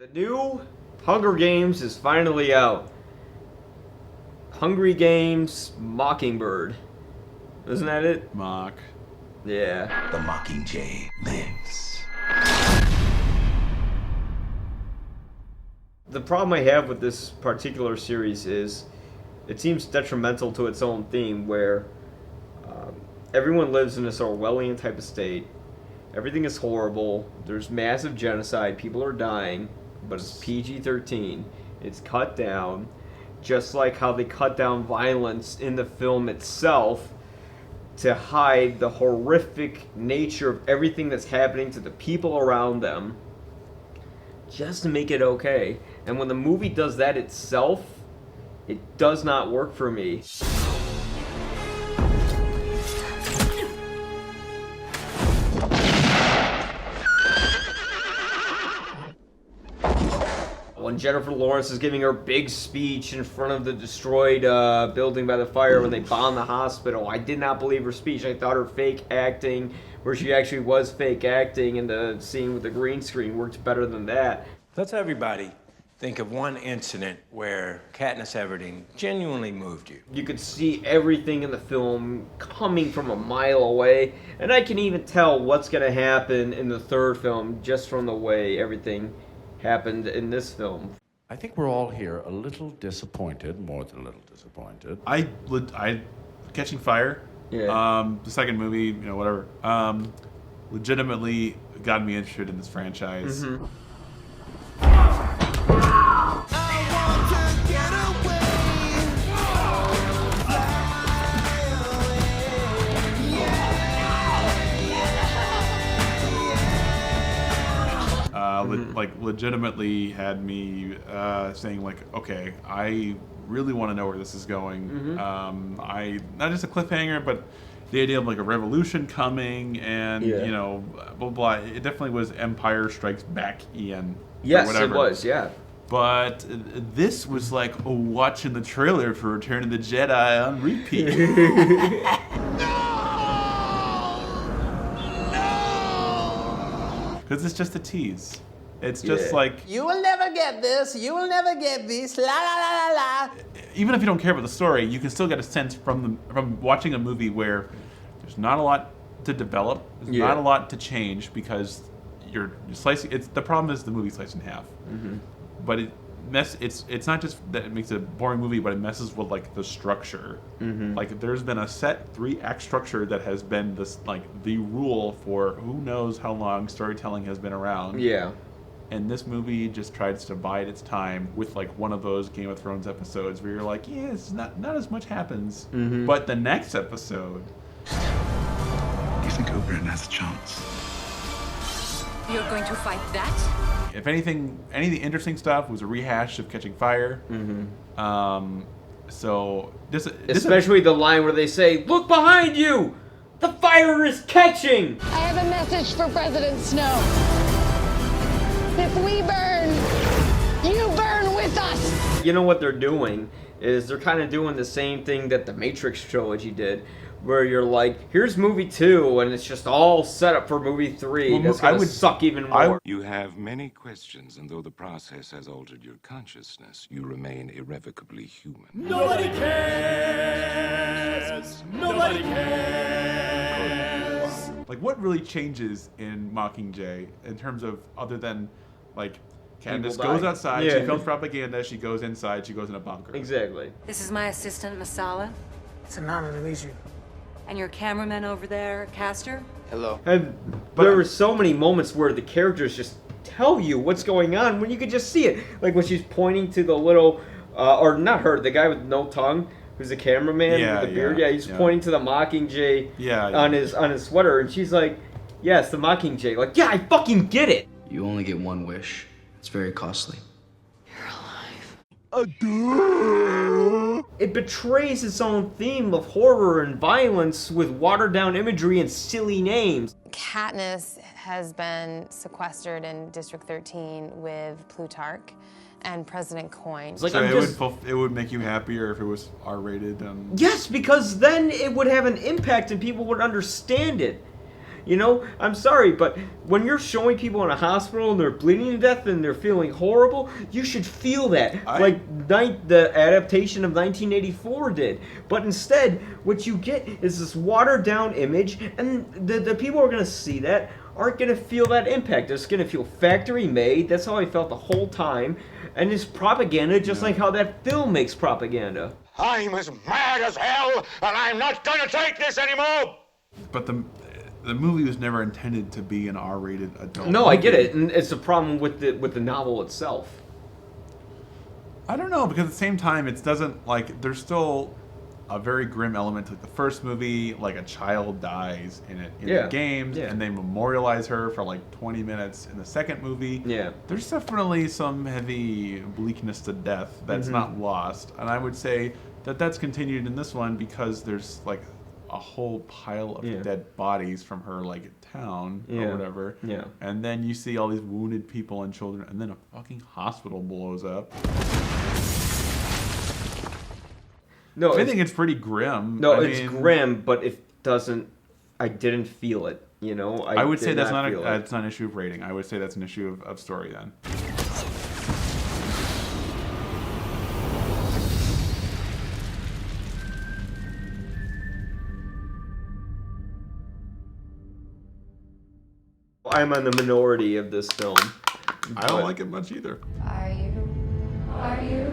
The new Hunger Games is finally out. Hungry Games Mockingbird. Isn't that it? Mock. Yeah. The Mockingjay lives. The problem I have with this particular series is it seems detrimental to its own theme, where everyone lives in this Orwellian type of state. Everything is horrible. There's massive genocide. People are dying. But it's PG-13. It's cut down. Just like how they cut down violence in the film itself to hide the horrific nature of everything that's happening to the people around them. Just to make it okay. And when the movie does that itself, it does not work for me. When Jennifer Lawrence is giving her big speech in front of the destroyed building by the fire when they bomb the hospital, I did not believe her speech. I thought her fake acting, where she actually was fake acting in the scene with the green screen, worked better than that. Let's everybody think of one incident where Katniss Everdeen genuinely moved you. You could see everything in the film coming from a mile away, and I can even tell what's going to happen in the third film just from the way everything happened in this film. I think we're all here a little disappointed, more than a little disappointed. I Catching Fire. Yeah. The second movie, whatever. Legitimately got me interested in this franchise. Mm-hmm. Legitimately had me saying okay, I really want to know where this is going. Mm-hmm. I not just a cliffhanger, but the idea of a revolution coming and blah blah. It definitely was Empire Strikes Back, Ian. Yes, whatever. it was. Yeah. But this was like watching the trailer for Return of the Jedi on repeat. Because it's just a tease. It's just you will never get this, you will never get this, la la la la la. Even if you don't care about the story, you can still get a sense from watching a movie where there's not a lot to develop, there's not a lot to change, because you're slicing. The problem is the movie's sliced in half. Mm-hmm. But it's not just that it makes it a boring movie, but it messes with the structure. Mm-hmm. There's been a set 3-act structure that has been this the rule for who knows how long storytelling has been around. Yeah. And this movie just tries to bide its time with one of those Game of Thrones episodes where you're it's not as much happens. Mm-hmm. But the next episode, Do you think Oberyn has a chance? You're going to fight that? if anything, any of the interesting stuff was a rehash of Catching Fire. Mm-hmm. So especially the line where they say, "Look behind you! The fire is catching!" I have a message for President Snow. If we burn, you burn with us! You know what they're doing is they're kind of doing the same thing that the Matrix trilogy did, where you're here's movie 2, and it's just all set up for movie 3. Well, That's gonna suck even more. You have many questions, and though the process has altered your consciousness, you remain irrevocably human. Nobody cares! Nobody cares! What really changes in Mockingjay in terms of, other than Candace goes outside, she films propaganda, she goes inside, she goes in a bunker. Exactly. This is my assistant, Masala. It's an honor to meet you. And your cameraman over there, Castor? Hello. And there were so many moments where the characters just tell you what's going on when you could just see it. Like when she's pointing to the little, or not her, the guy with no tongue, who's the cameraman with the beard. He's pointing to the Mockingjay on his sweater, and she's like, "Yes, the Mockingjay." Yeah, I fucking get it. You only get one wish. It's very costly. It betrays its own theme of horror and violence with watered-down imagery and silly names. Katniss has been sequestered in District 13 with Plutarch and President Coin. So it would make you happier if it was R-rated. Yes, because then it would have an impact and people would understand it. You know, I'm sorry, but when you're showing people in a hospital and they're bleeding to death and they're feeling horrible, you should feel that, the adaptation of 1984 did. But instead, what you get is this watered down image, and the people who are going to see that aren't going to feel that impact. It's going to feel factory made. That's how I felt the whole time. And it's propaganda, just like how that film makes propaganda. I'm as mad as hell, and I'm not gonna take this anymore! But the movie was never intended to be an R-rated adult No, movie. I get it, and it's a problem with the novel itself. I don't know, because at the same time, it doesn't, like, there's still a very grim element to the first movie. Like, a child dies in the games, and they memorialize her for like 20 minutes in the second movie. There's definitely some heavy bleakness to death that's not lost, and I would say that that's continued in this one because there's like a whole pile of dead bodies from her like town or whatever. And then you see all these wounded people and children, and then a fucking hospital blows up. No, I think it's pretty grim. No, it's grim, but it doesn't. I didn't feel it. You know, I would say that's not an issue of rating. I would say that's an issue of story then. I'm on the minority of this film. I don't like it much either. Are you